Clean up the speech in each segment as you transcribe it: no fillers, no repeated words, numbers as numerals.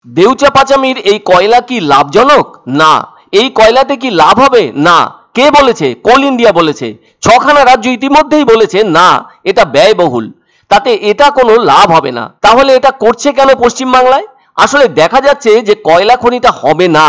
দেউচা পাচামির এই কয়লা কি লাভজনক? না। এই কয়লাতে কি লাভ হবে? না। কে বলেছে? কোল ইন্ডিয়া বলেছে। ছখানা রাজ্য ইতিমধ্যেই বলেছে না, এটা ব্যয়বহুল, তাতে এটা কোনো লাভ হবে না। তাহলে এটা করছে কেন পশ্চিমবাংলায়? আসলে দেখা যাচ্ছে যে কয়লা খনিটা হবে না।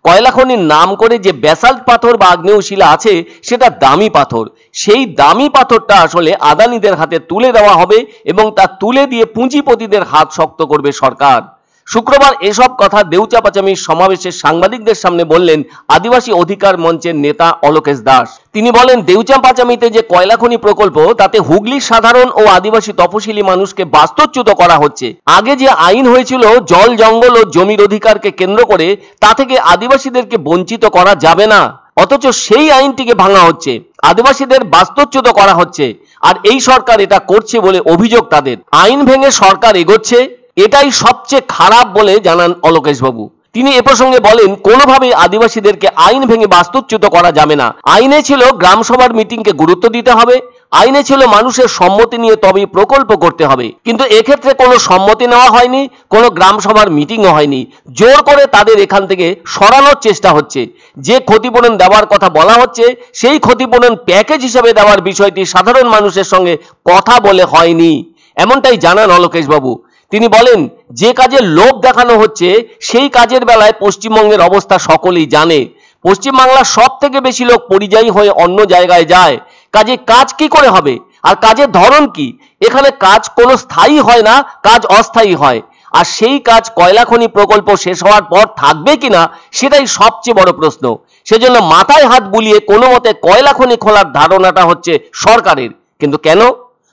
কয়লা খনির নাম করে যে ব্যাসাল্ট পাথর বা আগ্নেয় শিলা আছে সেটা দামি পাথর। সেই দামি পাথরটা আসলে আদানিদের হাতে তুলে দেওয়া হবে এবং তা তুলে দিয়ে পুঁজিপতিদের হাত শক্ত করবে সরকার। শুক্রবার এসব কথা দেউচা পাচামির সমাবেশে সাংবাদিকদের সামনে বললেন আদিবাসী অধিকার মঞ্চের নেতা অলোকেশ দাস। তিনি বলেন, দেউচা পাচামিতে যে কয়লা খনি প্রকল্প তাতে হুগলির সাধারণ ও আদিবাসী তপশিলি মানুষকে বাস্তুচ্যুত করা হচ্ছে। আগে যে আইন হয়েছিল জল জঙ্গল ও জমির অধিকারকে কেন্দ্র করে, তা থেকে আদিবাসীদেরকে বঞ্চিত করা যাবে না, অথচ সেই আইনটিকে ভাঙা হচ্ছে, আদিবাসীদের বাস্তুচ্যুত করা হচ্ছে। আর এই সরকার এটা করছে বলে অভিযোগ তাদের। আইন ভেঙে সরকার এগোচ্ছে, এটাই সবচেয়ে খারাপ বলে জানান অলোকেশ বাবু। তিনি এ প্রসঙ্গে বলেন, কোনোভাবেই আদিবাসীদেরকে আইন ভেঙে বাস্তুচ্যুত করা যাবে না। আইনে ছিল গ্রাম সভার মিটিংকে গুরুত্ব দিতে হবে, আইনে ছিল মানুষের সম্মতি নিয়ে তবেই প্রকল্প করতে হবে, কিন্তু এক্ষেত্রে কোনো সম্মতি নেওয়া হয়নি, কোনো গ্রাম সভার মিটিংও হয়নি। জোর করে তাদের এখান থেকে সরানোর চেষ্টা হচ্ছে। যে ক্ষতিপূরণ দেওয়ার কথা বলা হচ্ছে সেই ক্ষতিপূরণ প্যাকেজ হিসেবে দেওয়ার বিষয়টি সাধারণ মানুষের সঙ্গে কথা বলে হয়নি, এমনটাই জানান অলোকেশ বাবু। তিনি বলেন, যে কাজের লোভ দেখানো হচ্ছে সেই কাজের বেলায় পশ্চিমবঙ্গের অবস্থা সকলেই জানে। পশ্চিমবাংলার সব থেকে বেশি লোক পরিযায়ী হয়ে অন্য জায়গায় যায়, কাজে কাজ কি করে হবে? আর কাজের ধরন কি? এখানে কাজ কোনো স্থায়ী হয় না, কাজ অস্থায়ী হয়। আর সেই কাজ কয়লা খনি প্রকল্প শেষ হওয়ার পর থাকবে কিনা সেটাই সবচেয়ে বড় প্রশ্ন। সেজন্য মাথায় হাত বুলিয়ে কোনো মতে কয়লা খনি খোলার ধারণাটা হচ্ছে সরকারের। কিন্তু কেন?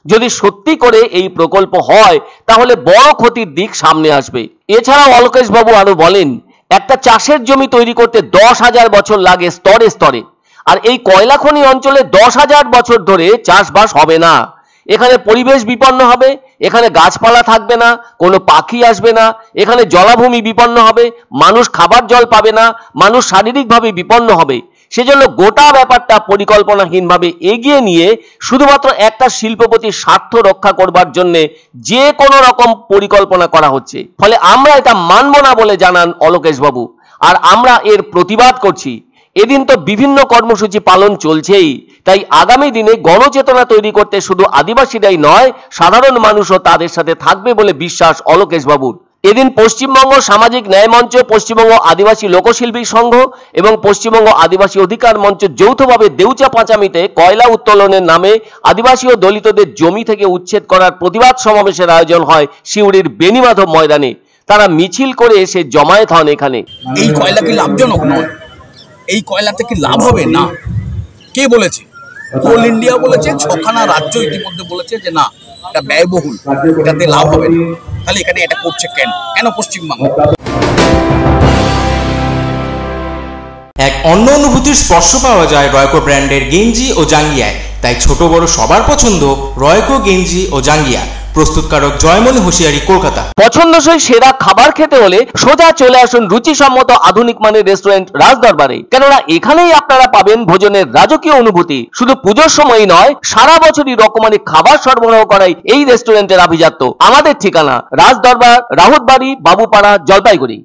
যদি সত্যি করে এই প্রকল্প হয় তাহলে বড় ক্ষতির দিক সামনে আসবে। এছাড়াও অলোকেশ বাবু আরো বলেন, একটা চাষের জমি তৈরি করতে 10,000 বছর লাগে স্তরে স্তরে, আর এই কয়লা খনি অঞ্চলে 10,000 বছর ধরে চাষবাস হবে না। এখানে পরিবেশ বিপন্ন হবে, এখানে গাছপালা থাকবে না, কোনো পাখি আসবে না, এখানে জলাভূমি বিপন্ন হবে, মানুষ খাবার জল পাবে না, মানুষ শারীরিকভাবে বিপন্ন হবে। সেজন্য গোটা ব্যাপারটা পরিকল্পনাহীনভাবে এগিয়ে নিয়ে শুধুমাত্র একটা শিল্পপতির স্বার্থ রক্ষা করবার জন্য যে কোনো রকম পরিকল্পনা করা হচ্ছে। ফলে আমরা এটা মানব না বলে জানান অলোকেশ বাবু, আর আমরা এর প্রতিবাদ করছি। এদিন তো বিভিন্ন কর্মসূচি পালন চলছেই, তাই আগামী দিনে গণচেতনা তৈরি করতে শুধু আদিবাসীরাই নয়, সাধারণ মানুষও তাদের সাথে থাকবে বলে বিশ্বাস অলোকেশ বাবুর। এদিন পশ্চিমবঙ্গ সামাজিক ন্যায় মঞ্চ, পশ্চিমবঙ্গ আদিবাসী লোকশিল্পী সংঘ এবং পশ্চিমবঙ্গ আদিবাসী অধিকার মঞ্চ যৌথভাবে দেউচা পাচামিতে কয়লা উত্তোলনের নামে আদিবাসী ও দলিতদের জমি থেকে উচ্ছেদ করার প্রতিবাদ সমাবেশের আয়োজন হয় সিউড়ির বেণীমাধব ময়দানে। তারা মিছিল করে এসে জমায়েত হন এখানে। এই কয়লা কি লাভজনক নয়? এই কয়লাতে কি লাভ হবে? না। কে বলেছে? কোল ইন্ডিয়া বলেছে। ছখানা রাজ্য ইতিমধ্যে বলেছে যে না, এটা ব্যয়বহুল, এটাতে লাভ হবে না। তাহলে এখানে এটা করছে কেন? কেন পশ্চিমবাংলা? এক অন্য অনুভূতির স্পর্শ পাওয়া যায় রয়কো ব্র্যান্ডের গেঞ্জি ও জাঙ্গিয়ায়। তাই ছোট বড় সবার পছন্দ রয়কো গেঞ্জি ও জাঙ্গিয়া। প্রস্তুতকারক জয়মনি হোশিয়ারি, কলকাতা। পছন্দসই সেরা খাবার খেতে হলে সোজা চলে আসুন রুচিসম্মত আধুনিক মানের রেস্টুরেন্ট রাজদরবারে। কেননা এখানেই আপনারা পাবেন ভোজনের রাজকীয় অনুভূতি। শুধু পুজোর সময়ই নয়, সারা বছরই রকমারি খাবার সরবরাহ করাই এই রেস্টুরেন্টের আভিজাত্য। আমাদের ঠিকানা রাজদরবার, রাহুতবাড়ি, বাবুপাড়া, জলপাইগুড়ি।